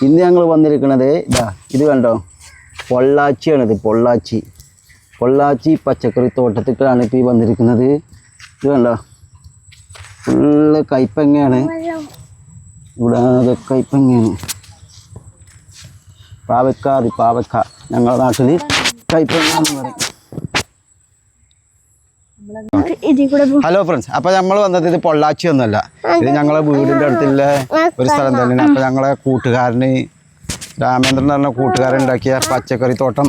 ഇന്ന് ഞങ്ങൾ വന്നിരിക്കുന്നത് ഇത് കണ്ടോ, പൊള്ളാച്ചിയാണിത്. പൊള്ളാച്ചി പച്ചക്കറി തോട്ടത്തിലാണ് ഇപ്പോൾ ഈ വന്നിരിക്കുന്നത്. ഇത് കണ്ടോ, ഫുള്ള് കയ്പങ്ങയാണ്. ഇവിടെ കയ്പങ്ങയാണ്. പാവക്ക ഞങ്ങളുടെ നാട്ടിൽ കയ്പങ്ങ എന്ന് പറയും. ഹലോ ഫ്രണ്ട്സ്, അപ്പോൾ നമ്മൾ വന്നത് ഇത് പൊള്ളാച്ചി ഒന്നുമല്ല, ഇത് ഞങ്ങളെ വീടിൻ്റെ അടുത്തുള്ള ഒരു സ്ഥലം തന്നെയാണ്. അപ്പോൾ ഞങ്ങളെ കൂട്ടുകാരന് രാമേന്ദ്രൻ പറഞ്ഞ കൂട്ടുകാരൻ ഉണ്ടാക്കിയ പച്ചക്കറി തോട്ടം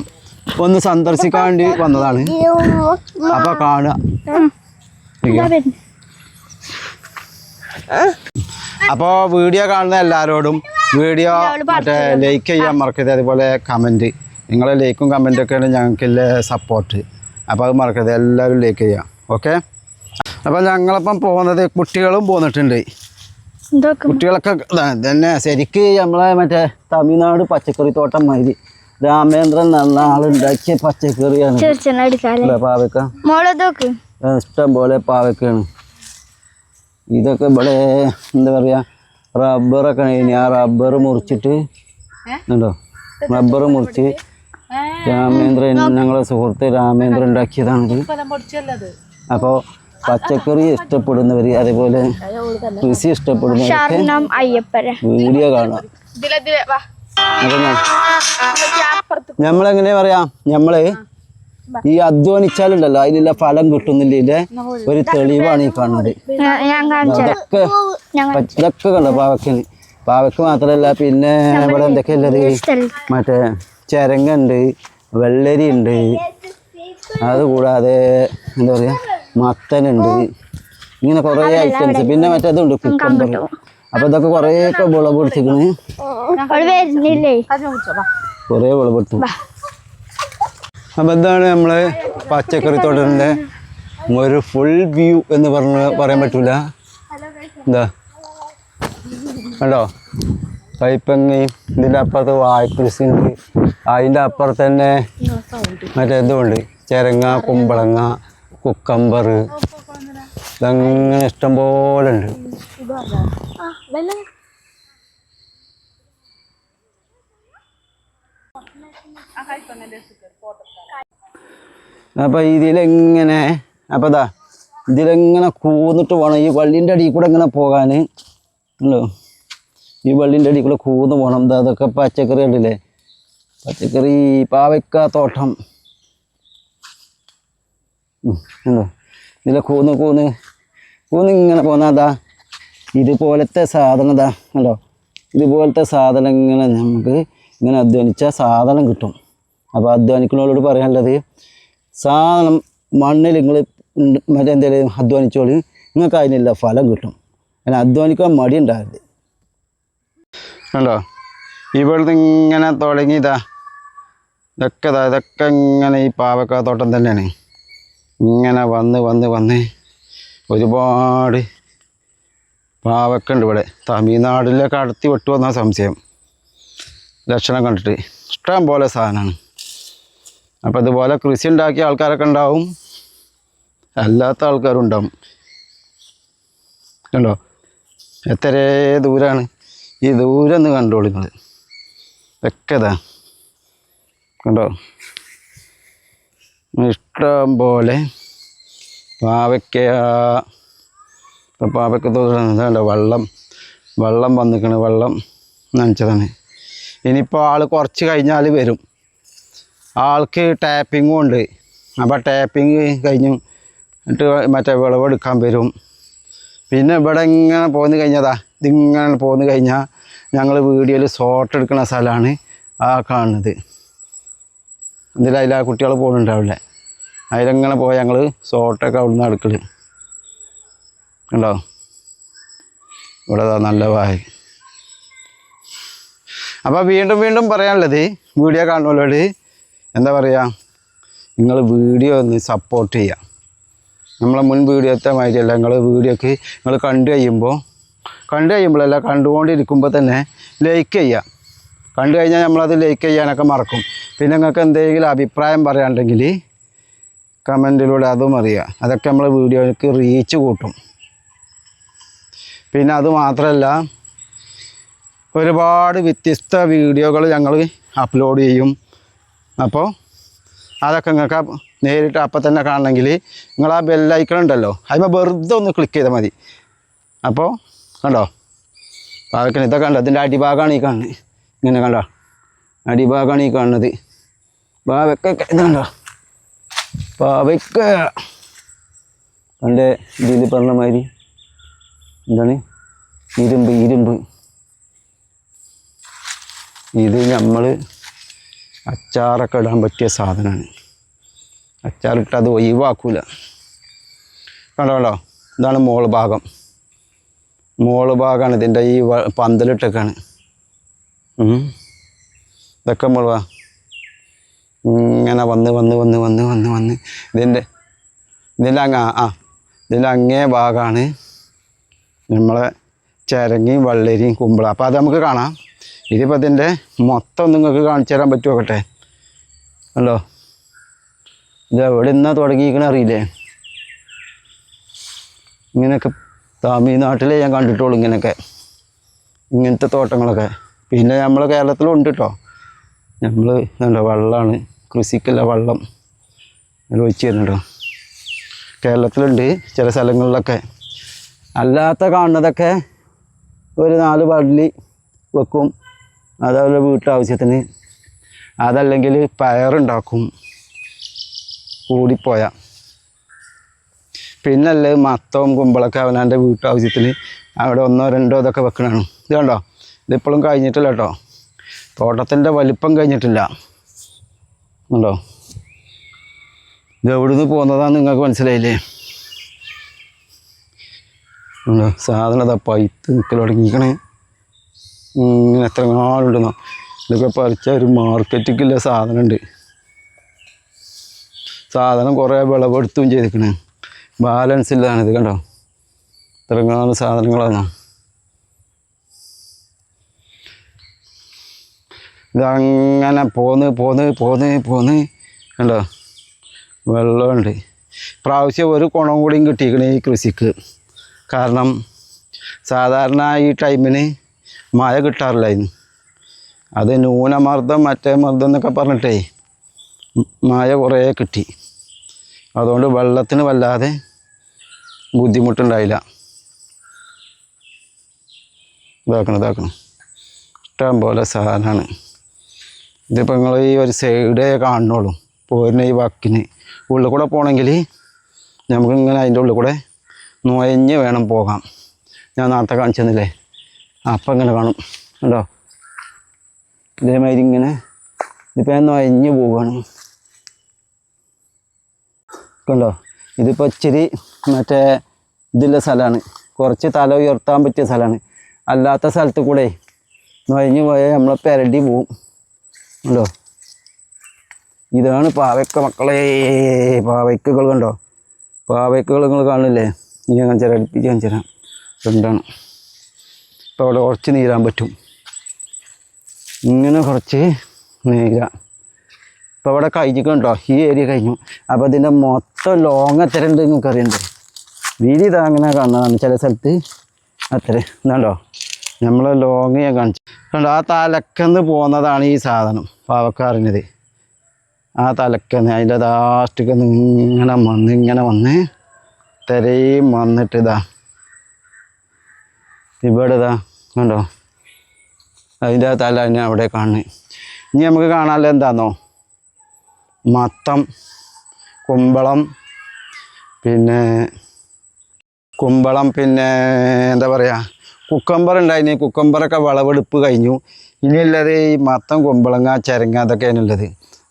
ഒന്ന് സന്ദർശിക്കാൻ വേണ്ടി വന്നതാണ്. അപ്പോൾ കാണുക. അപ്പോൾ വീഡിയോ കാണുന്ന എല്ലാവരോടും വീഡിയോ മറ്റേ ലൈക്ക് ചെയ്യാൻ മറക്കരുത്. അതുപോലെ കമൻറ്റ്, നിങ്ങളെ ലൈക്കും കമൻറ്റൊക്കെയാണ് ഞങ്ങൾക്കുള്ള സപ്പോർട്ട്. അപ്പോൾ അത് മറക്കരുത്, എല്ലാവരും ലൈക്ക് ചെയ്യാം. ഓക്കെ. അപ്പോൾ ഞങ്ങളിപ്പം പോകുന്നത് കുട്ടികളും പോന്നിട്ടുണ്ട്. കുട്ടികളൊക്കെ തന്നെ ശരിക്ക് നമ്മളെ മറ്റേ തമിഴ്നാട് പച്ചക്കറി തോട്ടം മാതിരി രാമേന്ദ്രൻ നല്ല ആളുണ്ടാക്കിയ പച്ചക്കറിയാണ് പാവക്ക. ഇഷ്ടം പോലെ പാവക്കയാണ്. ഇതൊക്കെ ഇവിടെ എന്താ പറയുക, റബ്ബറൊക്കെ കഴിഞ്ഞ് ആ റബ്ബർ മുറിച്ചിട്ട് ഉണ്ടോ, റബ്ബർ മുറിച്ച് രാമേന്ദ്രൻ, ഞങ്ങളെ സുഹൃത്ത് രാമേന്ദ്രൻ ഉണ്ടാക്കിയതാണിത്. അപ്പോൾ പച്ചക്കറി ഇഷ്ടപ്പെടുന്നവർ, അതേപോലെ കൃഷി ഇഷ്ടപ്പെടുന്നവരൊക്കെ വീഡിയോ കാണാം. നമ്മളെങ്ങനെ പറയാ, നമ്മള് ഈ അധ്വാനിച്ചാലുണ്ടല്ലോ അതിനുള്ള ഫലം കിട്ടുന്നില്ലേ, ഒരു തെളിവാണ് ഈ കാണുന്നത്. ഇതൊക്കെ കണ്ടോ പാവയ്ക്ക് മാത്രമല്ല, പിന്നെ ഇവിടെ എന്തൊക്കെയുള്ളത്, മറ്റേ ചിരങ്ങുണ്ട്, വെള്ളരി ഉണ്ട്, അതുകൂടാതെ എന്താ പറയുക മത്തനുണ്ട്, ഇങ്ങനെ കുറേ ഐറ്റംസ്. പിന്നെ മറ്റേതുണ്ട് കുക്കമ്പർ. അപ്പോൾ ഇതൊക്കെ കുറേയൊക്കെ വിളവെടുത്തിക്കണ്, കുറേ വിളവെടുത്തു. അപ്പോൾ എന്താണ് നമ്മൾ പച്ചക്കറി തോട്ടത്തിൻ്റെ ഒരു ഫുൾ വ്യൂ എന്ന് പറയാൻ പറ്റില്ല. എന്താ കണ്ടോ, കയ്പങ്ങയും ഇതിൻ്റെ അപ്പുറത്ത് വാഴക്കൃഷിയുണ്ട്, അതിൻ്റെ അപ്പുറത്ത് തന്നെ മറ്റേ ഇതുണ്ട്, ചിരങ്ങ, കുമ്പളങ്ങ, കുക്കമ്പർ, ഇതങ്ങനെ ഇഷ്ടംപോലെ ഉണ്ട്. അപ്പോൾ ഇതിലെങ്ങനെ, അപ്പോൾ ഇതിലെങ്ങനെ കൂന്നിട്ട് പോകണം. ഈ വള്ളിൻ്റെ അടിയിൽ കൂടെ ഇങ്ങനെ പോകാൻ ഉണ്ടോ, ഈ വള്ളിൻ്റെ അടിയിൽ കൂടെ കൂന്ന് പോകണം. അതൊക്കെ പച്ചക്കറി ഉണ്ടല്ലേ, പച്ചക്കറി പാവയ്ക്ക തോട്ടം ഉണ്ടോ. ഇതിലെ കൂന്ന് ഇങ്ങനെ പോകുന്ന ഇതുപോലത്തെ സാധനം ഉണ്ടോ, ഇതുപോലത്തെ സാധനം ഇങ്ങനെ നമുക്ക് ഇങ്ങനെ അധ്വാനിച്ചാൽ സാധനം കിട്ടും. അപ്പോൾ അധ്വാനിക്കുന്നവരോട് പറയാനുള്ളത്, സാധനം മണ്ണിൽ നിങ്ങൾ മറ്റേ എന്തെങ്കിലും അധ്വാനിച്ചോളി, നിങ്ങൾക്ക് അതിനുള്ള ഫലം കിട്ടും. അങ്ങനെ അധ്വാനിക്കാൻ മടി ഉണ്ടാകരുത്. കണ്ടോ, ഇവിടുന്ന് ഇങ്ങനെ തുടങ്ങിയതാ, ഇതൊക്കെ ഇങ്ങനെ ഈ പാവക്ക തോട്ടം തന്നെയാണ്. ഇങ്ങനെ വന്ന് ഒരുപാട് പാവക്ക ഉണ്ട് ഇവിടെ. തമിഴ്നാട്ടിലൊക്കെ അടുത്ത് വിട്ടു വന്ന സംശയം, ലക്ഷണം കണ്ടിട്ട് ഇഷ്ടം പോലെ സാധനമാണ്. അപ്പോൾ ഇതുപോലെ കൃഷി ഉണ്ടാക്കിയ ആൾക്കാരൊക്കെ ഉണ്ടാവും, അല്ലാത്ത ആൾക്കാരും ഉണ്ടാവും. കണ്ടോ, എത്ര ദൂരമാണ്, ഈ ദൂരം ഒന്ന് കണ്ടോളൂ നിങ്ങൾ. ഒക്കെ കണ്ടോ, ഇഷ്ടം പോലെ പാവയ്ക്ക. ഇപ്പം പാവയ്ക്ക തോന്നുന്നുണ്ടോ, വെള്ളം വന്നിക്കണ്, വെള്ളം നനച്ചതാണ്. ഇനിയിപ്പോൾ ആൾ കുറച്ച് കഴിഞ്ഞാൽ വരും. ആൾക്ക് ടാപ്പിങ്ങും ഉണ്ട്. അപ്പോൾ ടാപ്പിങ് കഴിഞ്ഞു എന്നിട്ട് മറ്റേ വിളവെടുക്കാൻ വരും. പിന്നെ ഇവിടെ ഇങ്ങനെ പോന്നു ഇതിങ്ങനെ പോന്നു കഴിഞ്ഞാൽ ഞങ്ങൾ വീഡിയോയിൽ ഷോട്ട് എടുക്കുന്ന സ്ഥലമാണ് ആ കാണുന്നത്. അതിലാ കുട്ടികൾ പോകുന്നുണ്ടാവില്ലേ, അതിലെങ്ങനെ പോയാൽ ഞങ്ങൾ ഷോട്ടൊക്കെ അവിടെ നിന്ന് എടുക്കൽ. കണ്ടോ, ഇവിടെ നല്ല വായ. അപ്പോൾ വീണ്ടും പറയാനുള്ളത്, വീഡിയോ കാണുന്നവരോട് എന്താ പറയുക, നിങ്ങൾ വീഡിയോ ഒന്ന് സപ്പോർട്ട് ചെയ്യുക. നമ്മളെ മുൻ വീഡിയോത്തെ മാതിരിയല്ല, നിങ്ങൾ വീഡിയോക്ക് നിങ്ങൾ കണ്ടുകഴിയുമ്പോഴല്ല, കണ്ടുകൊണ്ടിരിക്കുമ്പോൾ തന്നെ ലൈക്ക് ചെയ്യുക. കണ്ടു കഴിഞ്ഞാൽ നമ്മളത് ലൈക്ക് ചെയ്യാനൊക്കെ മറക്കും. പിന്നെ നിങ്ങൾക്ക് എന്തെങ്കിലും അഭിപ്രായം പറയാനുണ്ടെങ്കിൽ കമൻറ്റിലൂടെ അതും അറിയുക. അതൊക്കെ നമ്മൾ വീഡിയോയ്ക്ക് റീച്ച് കൂട്ടും. പിന്നെ അത് മാത്രമല്ല, ഒരുപാട് വ്യത്യസ്ത വീഡിയോകൾ ഞങ്ങൾ അപ്ലോഡ് ചെയ്യും. അപ്പോൾ അതൊക്കെ നിങ്ങൾക്ക് നേരിട്ട് അപ്പം തന്നെ കാണണമെങ്കിൽ നിങ്ങൾ ആ ബെല്ലൈക്കൺ ഉണ്ടല്ലോ അതിന് വെറുതെ ഒന്ന് ക്ലിക്ക് ചെയ്താൽ മതി. അപ്പോൾ കണ്ടോ പാവയ്ക്കൻ ഇതൊക്കെ കണ്ടോ, അതിൻ്റെ അടിഭാഗമാണ് ഈ കാണുന്നത്. ഇങ്ങനെ കണ്ടോ അടിഭാഗമാണ് ഈ കാണുന്നത്. പാവയ്ക്കൊക്കെ ഇത് കണ്ടോ പാവയ്ക്ക എൻ്റെ ഇതിൽ പറഞ്ഞ മാതിരി എന്താണ് ഇരുമ്പ്. ഇത് നമ്മൾ അച്ചാറൊക്കെ ഇടാൻ പറ്റിയ സാധനമാണ്. അച്ചാറിട്ട് അത് ഒഴിവാക്കൂല. കണ്ടോ ഇതാണ് മോള് ഭാഗമാണ് ഇതിൻ്റെ ഈ പന്തലിട്ടൊക്കെയാണ്. ഇതൊക്കെ മുളകാ ഇങ്ങനെ വന്ന് ഇതിൻ്റെ അങ്ങേ ഭാഗമാണ് നമ്മളെ ചിരങ്ങയും വള്ളരിയും കുമ്പള. അപ്പോൾ അത് നമുക്ക് കാണാം. ഇതിപ്പോൾ ഇതിൻ്റെ മൊത്തം നിങ്ങൾക്ക് കാണിച്ചു തരാൻ പറ്റുമോട്ടെ. കണ്ടോ ഇത് എവിടെ നിന്നാ തുടങ്ങിയിരിക്കണ അറിയില്ലേ. ഇങ്ങനെയൊക്കെ തമിഴ്നാട്ടിലേ ഞാൻ കണ്ടിട്ടുള്ളൂ ഇങ്ങനത്തെ തോട്ടങ്ങളൊക്കെ. പിന്നെ നമ്മളെ കേരളത്തിലും ഉണ്ട് കേട്ടോ. നമ്മൾ എന്താ വെള്ളമാണ് കൃഷിക്കുള്ള വെള്ളം ഒഴിച്ച് തരുന്നുണ്ടോ. കേരളത്തിലുണ്ട് ചില സ്ഥലങ്ങളിലൊക്കെ. അല്ലാത്ത കാണുന്നതൊക്കെ ഒരു 4 വള്ളി വെക്കും, അതവരുടെ വീട്ടാവശ്യത്തിന്. അതല്ലെങ്കിൽ പയറുണ്ടാക്കും കൂടിപ്പോയാൽ. പിന്നല്ലേ മത്തവും കുമ്പളൊക്കെ അവനവൻ്റെ വീട്ടാവശ്യത്തിന് അവിടെ 1 2 ഇതൊക്കെ വെക്കണതാണ്. ഇത് കണ്ടോ ഇതിപ്പോഴും കഴിഞ്ഞിട്ടില്ല കേട്ടോ. തോട്ടത്തിൻ്റെ വലിപ്പം കഴിഞ്ഞിട്ടില്ല. ഉണ്ടോ ഇത് എവിടുന്ന് പോകുന്നതാണെന്ന് നിങ്ങൾക്ക് മനസ്സിലായില്ലേ. ഉണ്ടോ സാധനം ഇതാ പൈത്ത് നിൽക്കൽ തുടങ്ങിക്കണേ. ഇങ്ങനെ എത്ര നാളുണ്ടെന്നോ. ഇതൊക്കെ പറിച്ച ഒരു മാർക്കറ്റിക്കുള്ള സാധനമുണ്ട്. സാധനം കുറേ വിളവെടുത്തും ചെയ്തിരിക്കണേ. ബാലൻസ് ഇല്ലതാണ് ഇത്. കണ്ടോ ഇത്രങ്ങാനും സാധനങ്ങളാണ്. ഇതങ്ങനെ പോന്ന് കണ്ടോ വെള്ളമുണ്ട്. പ്രാവശ്യം ഒരു കുണം കൂടിയും കിട്ടിയിരിക്കണേ ഈ കൃഷിക്ക്. കാരണം സാധാരണ ഈ ടൈമിന് മഴ കിട്ടാറില്ലായിരുന്നു. അത് ന്യൂനമർദ്ദം മറ്റേ മർദ്ദം എന്നൊക്കെ പറഞ്ഞിട്ടേ മഴ കുറേ കിട്ടി. അതുകൊണ്ട് വെള്ളത്തിന് വല്ലാതെ ബുദ്ധിമുട്ടുണ്ടായില്ല. ഇതാക്കണം ഇഷ്ടം പോലെ സാധനമാണ്. ഇതിപ്പോൾ നിങ്ങൾ ഈ ഒരു സൈഡേ കാണുന്നുള്ളൂ. പോരുന്ന ഈ വക്കിന് ഉള്ളിൽ കൂടെ പോകണമെങ്കിൽ നമുക്കിങ്ങനെ അതിൻ്റെ ഉള്ളിൽ കൂടെ നുഴഞ്ഞ് വേണം പോകാം. ഞാൻ നേരത്തെ കാണിച്ചു തന്നില്ലേ. അപ്പം ഇങ്ങനെ കാണും കണ്ടോ. ഇതേമാതിരി ഇങ്ങനെ ഇതിപ്പോൾ ഞാൻ നുഴഞ്ഞ് പോവുകയാണ്. കണ്ടോ ഇതിപ്പോൾ ഇച്ചിരി മറ്റേ ഇതിൻ്റെ സ്ഥലമാണ്. കുറച്ച് തല ഉയർത്താൻ പറ്റിയ സ്ഥലമാണ്. അല്ലാത്ത സ്ഥലത്ത് കൂടെ നുഴഞ്ഞ് പോയാൽ നമ്മളെ പെരടി പോവും. കണ്ടോ ഇതാണ് പാവയ്ക്ക മക്കളെ. പാവയ്ക്കകൾ കണ്ടോ. പാവയ്ക്കകൾ നിങ്ങൾ കാണില്ലേ. ഇനി അടുപ്പിച്ച് കാണിച്ചു തരാം. രണ്ടാണ്. ഇപ്പോൾ അവിടെ കുറച്ച് നീരാൻ പറ്റും. ഇങ്ങനെ കുറച്ച് നീരാം. ഇപ്പോൾ അവിടെ കഴിഞ്ഞിട്ടുണ്ടോ. ഈ ഏരിയ കഴിഞ്ഞു. അപ്പോൾ ഇതിൻ്റെ മൊത്തം ലോങ് എത്ര ഉണ്ട് നിങ്ങൾക്ക് അറിയണ്ടേ. വീതി ഇതാ അങ്ങനെ കാണുന്നതാണ്. ചില സ്ഥലത്ത് അത്ര ഇതാണ്ടോ നമ്മളെ ലോങ് ഞാൻ കാണിച്ചു കണ്ടോ. ആ തലക്കന്ന് പോകുന്നതാണ് ഈ സാധനം പാവക്കാറിനത്. ആ തലക്കന്ന് അതിൻ്റെ ലാസ്റ്റൊക്കെ ഇങ്ങനെ വന്ന് തിരയും വന്നിട്ട് ഇവിടെ കണ്ടോ അതിൻ്റെ തല തന്നെ അവിടെ കാണുന്നത്. ഇനി നമുക്ക് കാണാമല്ലോ എന്താണെന്നോ മത്തം കുമ്പളം പിന്നെ എന്താ പറയുക കുക്കമ്പർ ഉണ്ടായിന്. കുക്കമ്പറൊക്കെ വിളവെടുപ്പ് കഴിഞ്ഞു. ഇനിയുള്ളത് ഈ മത്തം കുമ്പളങ്ങ ചിരങ്ങ അതൊക്കെയാണുള്ളത്.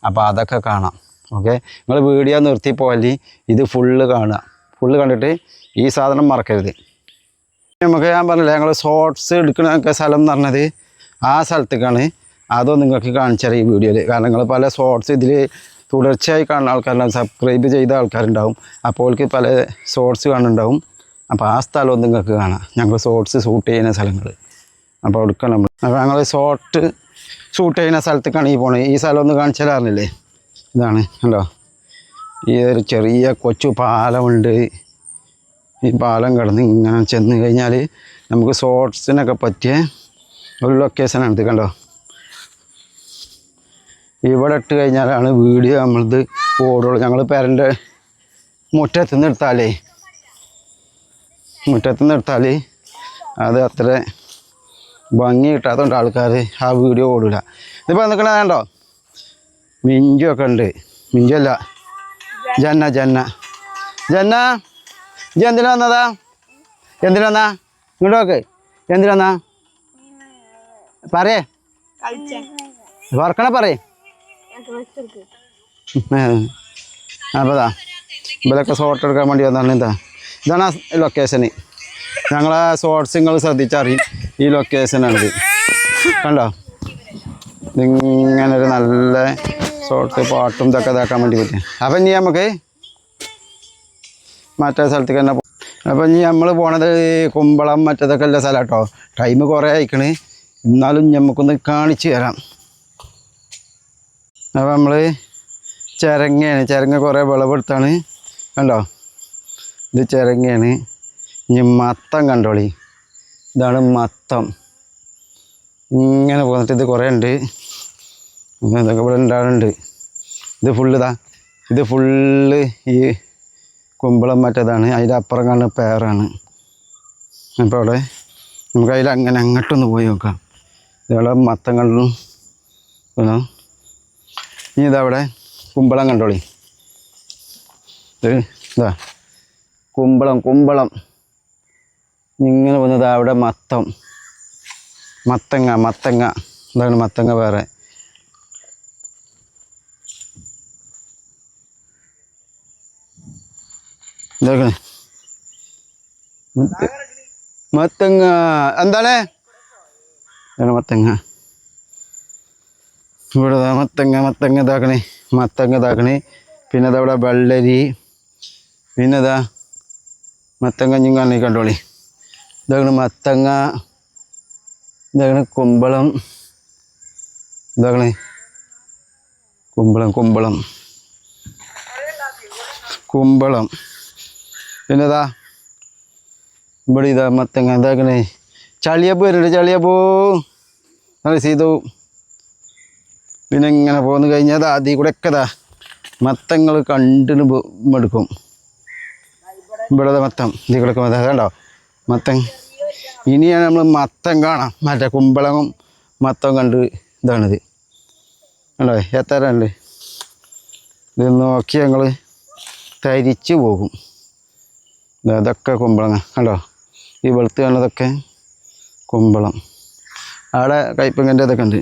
അപ്പോൾ അതൊക്കെ കാണാം. ഓക്കെ നിങ്ങൾ വീഡിയോ നിർത്തി പോയാൽ ഇത് ഫുള്ള് കാണുക. ഫുള്ള് കണ്ടിട്ട് ഈ സാധനം മറക്കരുത്. നമുക്ക് ഞാൻ പറഞ്ഞില്ല ഞങ്ങൾ ഷോർട്സ് എടുക്കുന്ന സ്ഥലം എന്ന് പറഞ്ഞത് ആ സ്ഥലത്തേക്കാണ്. അതോ നിങ്ങൾക്ക് കാണിച്ചാൽ ഈ വീഡിയോയിൽ. കാരണം നിങ്ങൾ പല ഷോർട്സ് ഇതിൽ തുടർച്ചയായി കാണുന്ന ആൾക്കാരുണ്ടാവും. സബ്സ്ക്രൈബ് ചെയ്ത ആൾക്കാരുണ്ടാവും. അപ്പോൾ പല ഷോർട്സ് കാണുന്നുണ്ടാവും. അപ്പോൾ ആ സ്ഥലവും നിങ്ങൾക്ക് കാണാം. ഞങ്ങൾ ഷോർട്സ് ഷൂട്ട് ചെയ്യുന്ന സ്ഥലങ്ങൾ. അപ്പോൾ എടുക്കണം നമ്മൾ. അപ്പോൾ ഞങ്ങൾ ഷൂട്ട് ചെയ്യുന്ന സ്ഥലത്തേക്കാണ് ഈ പോണത്. ഈ സ്ഥലം ഒന്ന് കാണിച്ചു തരാറില്ലേ. ഇതാണ് കണ്ടോ. ഈ ഒരു ചെറിയ കൊച്ചു പാലമുണ്ട്. ഈ പാലം കിടന്ന് ഇങ്ങനെ ചെന്ന് കഴിഞ്ഞാൽ നമുക്ക് ഷോർട്സിനൊക്കെ പറ്റിയ ഒരു ലൊക്കേഷനാണ് ഇത് കണ്ടോ. ഇവിടെ ഇട്ട് കഴിഞ്ഞാലാണ് വീഡിയോ നമ്മളത് ഓടുള്ളൂ. ഞങ്ങൾ പേരൻ്റെ മുറ്റത്ത് നിന്ന് എടുത്താൽ അത് അത്ര ഭംഗി കിട്ടാത്തതുകൊണ്ട് ആൾക്കാർ ആ വീഡിയോ ഓടില്ല. ഇതിപ്പോൾ നിൽക്കണത് കണ്ടോ, മിഞ്ചു ഒക്കെ ഉണ്ട്. മിഞ്ചു അല്ല, ജന്ന ഇജ്ജ് എന്തിനാ വന്നതാ? എന്തിനാ വന്നാ? ഇങ്ങോട്ട് നോക്ക്. എന്തിനാ വന്നാ? പറയേ, വർക്കണ പറയേ. അപ്പതാ ഇവരൊക്കെ ഷോട്ട് എടുക്കാൻ വേണ്ടി വന്നാണ്. ഇതാണ് ആ ലൊക്കേഷന്. ഞങ്ങളെ ഷോർട്സ് നിങ്ങൾ ശ്രദ്ധിച്ചറിയും ഈ ലൊക്കേഷനാണിത്. കണ്ടോ, ഇതിങ്ങനെ ഒരു നല്ല ഷോർട്ട് പാട്ടും ഇതൊക്കെ ഇതാക്കാൻ വേണ്ടി പറ്റും. അപ്പം ഇനി നമുക്ക് മറ്റേ സ്ഥലത്തേക്ക് തന്നെ അപ്പം ഇനി നമ്മൾ പോണത് കുമ്പളം മറ്റേതൊക്കെ ഉള്ള സ്ഥലം കേട്ടോ. ടൈം കുറേ അയക്കണ്, എന്നാലും നമുക്കൊന്ന് കാണിച്ചു തരാം. അപ്പം നമ്മൾ ചിരങ്ങ കുറേ വിളവെടുത്താണ്. കണ്ടോ, ഇത് ചിരങ്ങയാണ്. ഇനി മത്തം കണ്ടോളി, ഇതാണ് മത്തം. ഇങ്ങനെ പോന്നിട്ട് ഇത് കുറേ ഉണ്ട്. ഇതൊക്കെ ഇവിടെ ഉണ്ടാകുന്നുണ്ട്. ഇത് ഫുള്ള് ഈ കുമ്പളം മറ്റേതാണ്. അതിൻ്റെ അപ്പുറം കാണുന്ന പേറാണ്. അപ്പോൾ അവിടെ നമുക്ക് അതിൽ അങ്ങനെ അങ്ങോട്ടൊന്ന് പോയി നോക്കാം. ഇതവിടെ മത്തം കണ്ടു. ഇനി ഇതവിടെ കുമ്പളം കണ്ടോളി. ഇതാ കുമ്പളം ഇങ്ങനെ വന്നത്. അവിടെ മത്തങ്ങ ഇതാണ് മത്തങ്ങ വേറെ. ഇതൊക്കെ മത്തങ്ങ എന്താണ് മത്തങ്ങ. ഇവിടെ മത്തങ്ങ ഇതാക്കണേ. പിന്നെ അതവിടെ വെള്ളരി. പിന്നെ ഇതാ മത്തങ്ങ കണ്ടോളി. ഇതാണ് മത്തങ്ങ. ഇതാണ് കുമ്പളം. ഇതാക്കണേ കുമ്പളം. പിന്നെ ഇതാ ഇവിടെ ഇതാ മത്തങ്ങ. ഇതാക്കണേ ചളിയപ്പൂ വരുന്നുണ്ട്. ചളിയപ്പൂ നല്ല സീതു. പിന്നെ ഇങ്ങനെ പോന്ന് കഴിഞ്ഞാൽ അതിൽ കൂടെ ഒക്കെ ഇതാ മത്തങ്ങൾ കണ്ടിന് എടുക്കും. ഇവിടെ മത്തം ഇതിൽ കൂടെ കണ്ടോ മത്തൻ. ഇനിയാണ് നമ്മൾ മത്തം കാണാം. മറ്റേ കുമ്പളവും മത്തം കണ്ട് ഇതാണിത് കണ്ടോ. എത്ര ഉണ്ട് ഇത് നോക്കി ഞങ്ങൾ തരിച്ചു പോകും. ഇതൊക്കെ കുമ്പളങ്ങ കണ്ടോ. ഈ വെളുത്ത് കാണുന്നതൊക്കെ കുമ്പളം. അവിടെ കയ്പങ്ങൻ്റെ ഇതൊക്കെ ഉണ്ട്.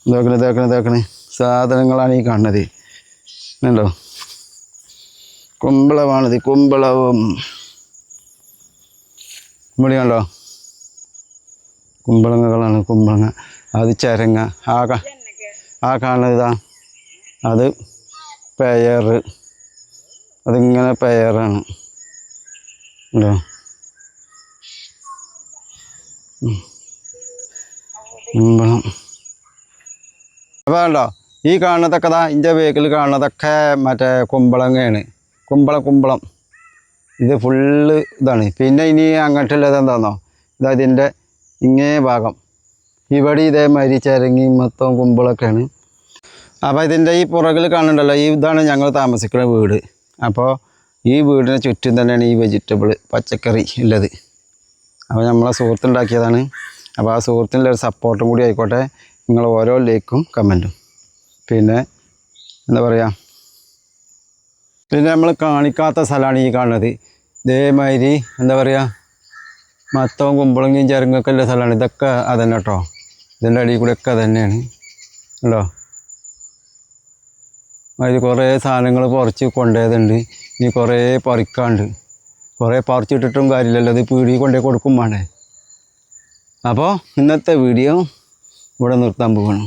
ഇതാക്കണ സാധനങ്ങളാണ് ഈ കാണുന്നത്. കണ്ടോ, കുമ്പളമാണിത്. കുമ്പളവും ഇവിടെ കണ്ടോ കുമ്പളങ്ങ. അത് ചരങ്ങ. ആ കാണുന്നത് ഇതാ അത് പയറ്. അതിങ്ങനെ പയറാണ് കേട്ടോ. കുമ്പളം. അപ്പോൾ കണ്ടോ ഈ കാണുന്നതൊക്കെ ഇതിൻ്റെ വേക്കിൽ കാണുന്നതൊക്കെ മറ്റേ കുമ്പളങ്ങയാണ്. കുമ്പളം ഇത് ഫുള്ള് ഇതാണ്. പിന്നെ ഇനി അങ്ങോട്ടുള്ളത് എന്താണെന്നോ, ഇതതിൻ്റെ ഇങ്ങേ ഭാഗം ഇവിടെ ഇതേമാതിരി ചിരങ്ങി മൊത്തം കുമ്പളൊക്കെയാണ്. അപ്പോൾ ഇതിൻ്റെ ഈ പുറകിൽ കാണുന്നുണ്ടല്ലോ, ഇതാണ് ഞങ്ങൾ താമസിക്കുന്ന വീട്. അപ്പോൾ ഈ വീടിന് ചുറ്റും തന്നെയാണ് ഈ വെജിറ്റബിൾ പച്ചക്കറി ഉള്ളത്. അപ്പോൾ നമ്മളെ സുഹൃത്തുണ്ടാക്കിയതാണ്. അപ്പോൾ ആ സുഹൃത്തിൻ്റെ ഒരു സപ്പോർട്ടും കൂടി ആയിക്കോട്ടെ നിങ്ങൾ ഓരോ ലൈക്കും കമൻറ്റും. പിന്നെ എന്താ പറയുക, പിന്നെ നമ്മൾ കാണിക്കാത്ത സ്ഥലമാണ് ഈ കാണുന്നത്. ഇതേമാതിരി എന്താ പറയുക മത്തവും കുമ്പളങ്ങയും ചിരങ്ങൊക്കെ ഉള്ള സ്ഥലമാണ്. ഇതൊക്കെ അതന്നെ കേട്ടോ. ഇതിൻ്റെ അടിയിൽ കൂടെ ഒക്കെ തന്നെയാണ് കേട്ടോ. അതിൽ കുറേ സാധനങ്ങൾ പറിച്ച് കൊണ്ടുപോയതുണ്ട്. ഇനി കുറേ പറിക്കാണ്ട്. കുറേ പറിച്ചിട്ടിട്ടും കാര്യമില്ലല്ലോ, അത് പീടികയിൽ കൊണ്ടുപോയി കൊടുക്കും വേണ്ടേ. അപ്പോൾ ഇന്നത്തെ വീഡിയോ ഇവിടെ നിർത്താൻ പോകണം.